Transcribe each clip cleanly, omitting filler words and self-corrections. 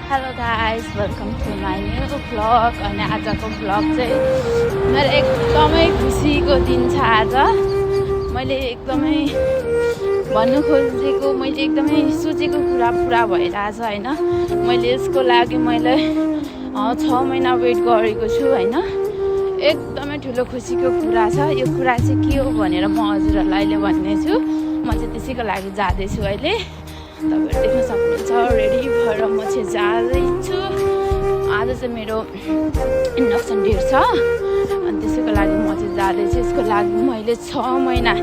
Hello guys, welcome to my new vlog. अनि आजको vlog चाहिँ मेरो एकदमै खुसीको दिन छ। आज मैले एकदमै भन्नु खोजेको, मैले एकदमै सोचेको कुरा पुरा भइरहेछ होइन। मैले यसको लागि 6 महिना वेट गरेको छु होइन। एकदमै ठुलो खुसीको कुरा छ। यो कुरा चाहिँ के हो भनेर म हजुरहरूलाई अहिले भन्नेछु। म चाहिँ त्यसैको लागि जाँदैछु अहिले। तपाईँहरू देख्न सक्नुहुन्छ रेडी भएर म चाहिँ जाँदैछु। आज चाहिँ मेरो इन्डक्सन डेट छ अनि त्यसैको लागि म चाहिँ जाँदैछु। यसको लागि मैले 6 महिना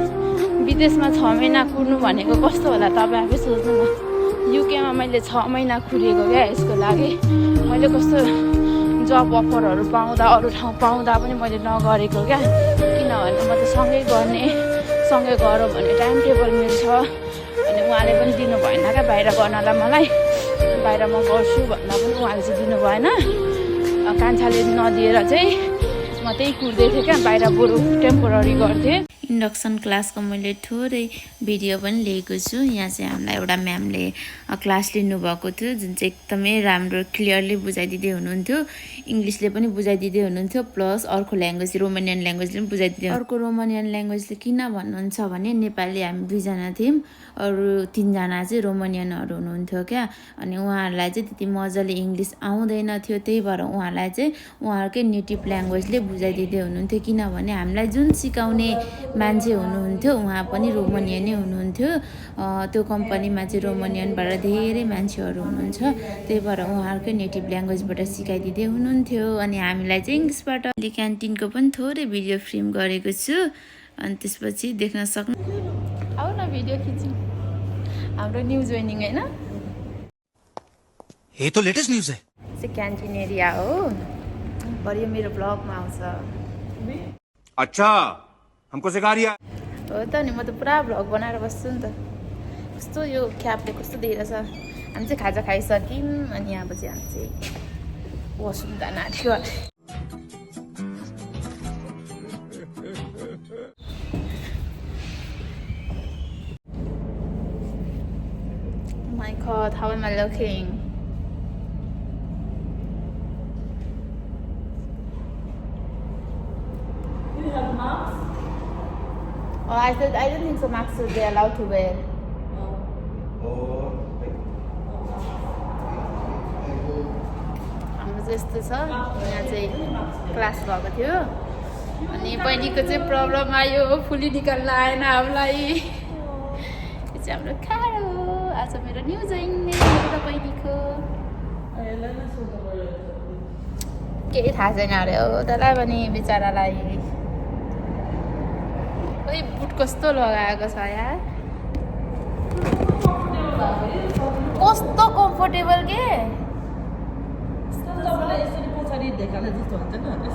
विदेशमा 6 महिना कुर्नु भनेको कस्तो होला तपाईँ आफै सोच्नु न। युकेमा मैले 6 महिना कुरेको क्या। यसको लागि मैले कस्तो जब अफरहरू पाउँदा अरू ठाउँ पाउँदा पनि मैले नगरेको क्या। किनभने म त सँगै गरौँ भन्ने टाइम टेबल मिल्छ। अनि उहाँले पनि दिनु भएन क्या बाहिर गर्नलाई। मलाई बाहिर म गर्छु भन्दा पनि उहाँले चाहिँ दिनु भएन। कान्छाले नदिएर चाहिँ म त्यही कुर्दै थिएँ क्या। बाहिर बरु टेम्पोररी गर्थेँ। इन्डक्सन क्लासको मैले थोरै भिडियो पनि लिएको छु। यहाँ चाहिँ हामीलाई एउटा म्यामले क्लास लिनुभएको थियो, जुन चाहिँ एकदमै राम्रो क्लियरली बुझाइदिँदै हुनुहुन्थ्यो। इङ्ग्लिसले पनि बुझाइदिँदै हुनुहुन्थ्यो, प्लस अर्को ल्याङ्ग्वेज रोमानियन ल्याङ्ग्वेजले पनि बुझाइदिँदै। अर्को रोमानियन ल्याङ्ग्वेजले किन भन्नुहुन्छ भने नेपाली हामी 2जना थियौँ, अरू 3जना चाहिँ रोमानियनहरू हुनुहुन्थ्यो क्या। अनि उहाँहरूलाई चाहिँ त्यति मजाले इङ्ग्लिस आउँदैन थियो, त्यही भएर उहाँहरूलाई चाहिँ उहाँहरूकै नेटिभ ल्याङ्ग्वेजले बुझाइदिँदै हुनुहुन्थ्यो। किनभने हामीलाई जुन सिकाउने मान्छे हुनुहुन्थ्यो उहाँ पनि रोमानियनै हुनुहुन्थ्यो। त्यो कम्पनीमा चाहिँ रोमानियनबाट धेरै मान्छेहरू हुनुहुन्छ, त्यही भएर उहाँहरूकै नेटिभ ल्याङ्ग्वेजबाट सिकाइदिँदै हुनुहुन्थ्यो। अनि हामीलाई चाहिँ इङ्ग्लिसबाट क्यान्टिनको पनि थोरै भिडियो फिल्म गरेको छु। अनि त्यसपछि देख्न सक्नु। आऊ न भिडियो खिच्नु। हाम्रो न्यू जोइनिङ होइन, ये तो लेटेस्ट न्यूज़ है। चाहिँ क्यान्टिन एरिया हो। पर यो मेरो ब्लगमा आउँछ। अच्छा, हमको सिखा रिया हो त नि, म त पुरा भ्लग बनाएर बस्छु नि त। कस्तो यो क्याबले कस्तो दिइरहेछ। हामी चाहिँ खाजा खाइसक्यौँ अनि यहाँ पछि हामी चाहिँ वासरुम जान आँट्यो। My God, how am I looking? You have masks? Oh, I don't think so. Masks would be allowed to wear. हाम्रो चाहिँ यस्तो छ, यहाँ चाहिँ क्लास भएको थियो अनि बहिनीको चाहिँ प्रब्लम आयो, फुली निकाल्न आएन हामीलाई। यो चाहिँ हाम्रो खाडो। आज मेरो न्यू जोइनिङ हो बहिनीको। केही थाहा छैन अरे हो त्यसलाई पनि बिचरालाई। खोइ बुट कस्तो लगाएको छ यार, कस्तो कम्फोर्टेबल के।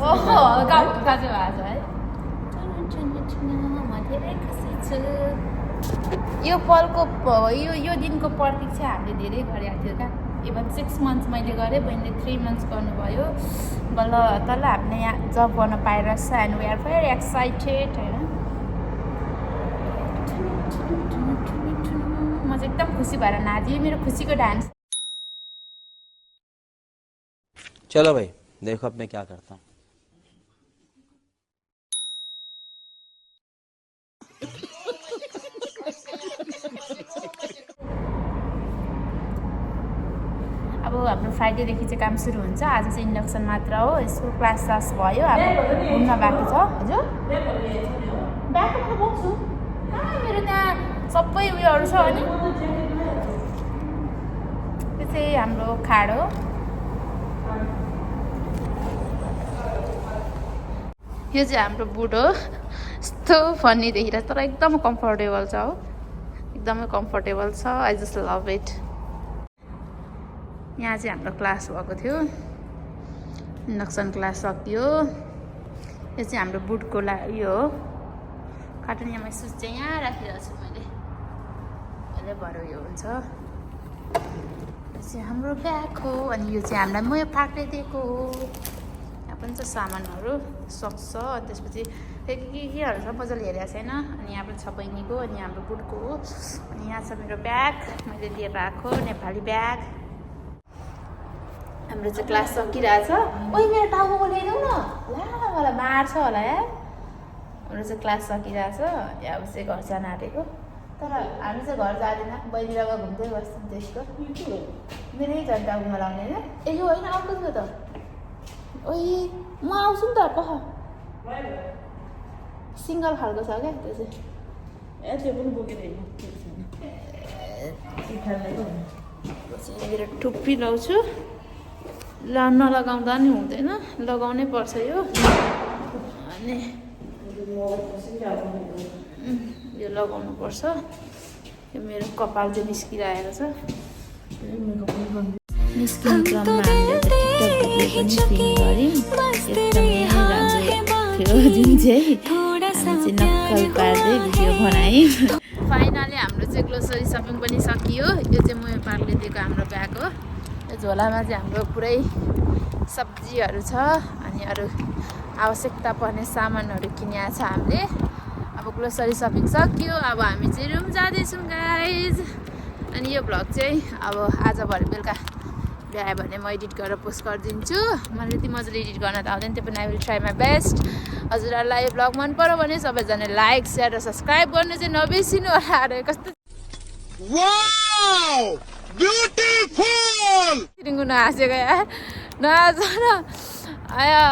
ओहो गाउँ गाजु भएको छ है। म धेरै खुसी छु। यो पलको यो दिनको प्रतीक्षा हामीले धेरै गरेको थियो क्या। इभन 6 मन्थ्स मैले गरेँ, बहिनीले 3 मन्थ्स गर्नुभयो। बल्ल तल हामीले यहाँ जब गर्न पाइरहेछ and we are very excited होइन। म चाहिँ एकदम खुसी भएर नाचेँ। मेरो खुसीको डान्स। चलो भाई देखो अब मैं क्या करता हूँ। अब हाम्रो फ्राइडेदेखि चाहिँ काम सुरु हुन्छ। आज चाहिँ इन्डक्सन मात्र हो। यसको क्लास भयो। हाम्रो घुम्न बाँकी छ। हजुर ब्यागमा त बोक्छु कहाँ, मेरो त्यहाँ सबै उयोहरू छ। अनि त्यो चाहिँ हाम्रो खाडो। यो चाहिँ हाम्रो बुट हो। यस्तो फनी देखिरहेको तर एकदम कम्फोर्टेबल छ हो, एकदमै कम्फोर्टेबल छ। I just love it. यहाँ चाहिँ हाम्रो क्लास भएको थियो, इन्डक्सन क्लास सकियो। यो चाहिँ हाम्रो बुटको यो हो। कार्टुन यहाँ मैले सुज चाहिँ यहाँ राखिरहेको छु मैले, अहिले भरे यो हुन्छ। यो चाहिँ हाम्रो ब्याग हो। अनि यो चाहिँ हामीलाई म फ्याक्ट्री दिएको हो। यहाँ पनि छ सामानहरू, सक्स छ। त्यसपछि केहरू छ मजाले हेरेको छैन। अनि यहाँ पनि छ बहिनीको। अनि हाम्रो बुटको हो। अनि यहाँ छ मेरो ब्याग, मैले लिएर आएको नेपाली ब्याग। हाम्रो चाहिँ क्लास सकिरहेछ। ओइ मेरो टाउको ल्याइदेऊ न, ला मलाई मार्छ होला यार। हाम्रो चाहिँ क्लास सकिरहेछ, यहाँ अब चाहिँ घर जान आँटेको। तर हामी चाहिँ घर जाँदैन, बहिनीसँग घुम्दै बस्छौँ त्यसको। मेरै झन् टाउकोमा लाउने होइन। ए यो होइन अर्को थियो त। ओइ म आउँछु नि त, कह सिङ्गल खालको छ क्या त्यो चाहिँ। त्यो पनि बोकेर हिँड्नु मेरो टुप्पी लाउँछु, नलगाउँदा नि हुँदैन, लगाउनै पर्छ यो। अनि यो लगाउनु पर्छ। यो मेरो कपाल चाहिँ निस्किरहेको छ। निस्किने क्रममा हामीले टिकटक भिडियो पनि फिल्म गऱ्यौँ। एकदमै राम्रो थियो जुन चाहिँ हामी चाहिँ नक्कल पार्दै भिडियो बनायौँ। फाइनली हाम्रो चाहिँ ग्रोसरी सपिङ पनि सकियो। यो चाहिँ म पार्कले दिएको हाम्रो ब्याग हो। यो झोलामा चाहिँ हाम्रो पुरै सब्जीहरू छ अनि अरू आवश्यकता पर्ने सामानहरू किनेको छ हामीले। अब ग्रोसरी सपिङ सकियो, अब हामी चाहिँ रुम जाँदैछौँ गाइज। अनि यो भ्लग चाहिँ अब आज भरे बेलुका भ्यायो भने म एडिट गरेर पोस्ट गरिदिन्छु। मलाई त्यति मजाले एडिट गर्न त आउँदैन, त्यो पनि I will try my best. हजुरहरूलाई यो भ्लग मन पऱ्यो भने सबैजना लाइक सेयर र सब्सक्राइब गर्नु चाहिँ नबिर्सिनु होला। अरे कस्तो ब्युटिफुल हाँसेको यार, नहाँस न आयो।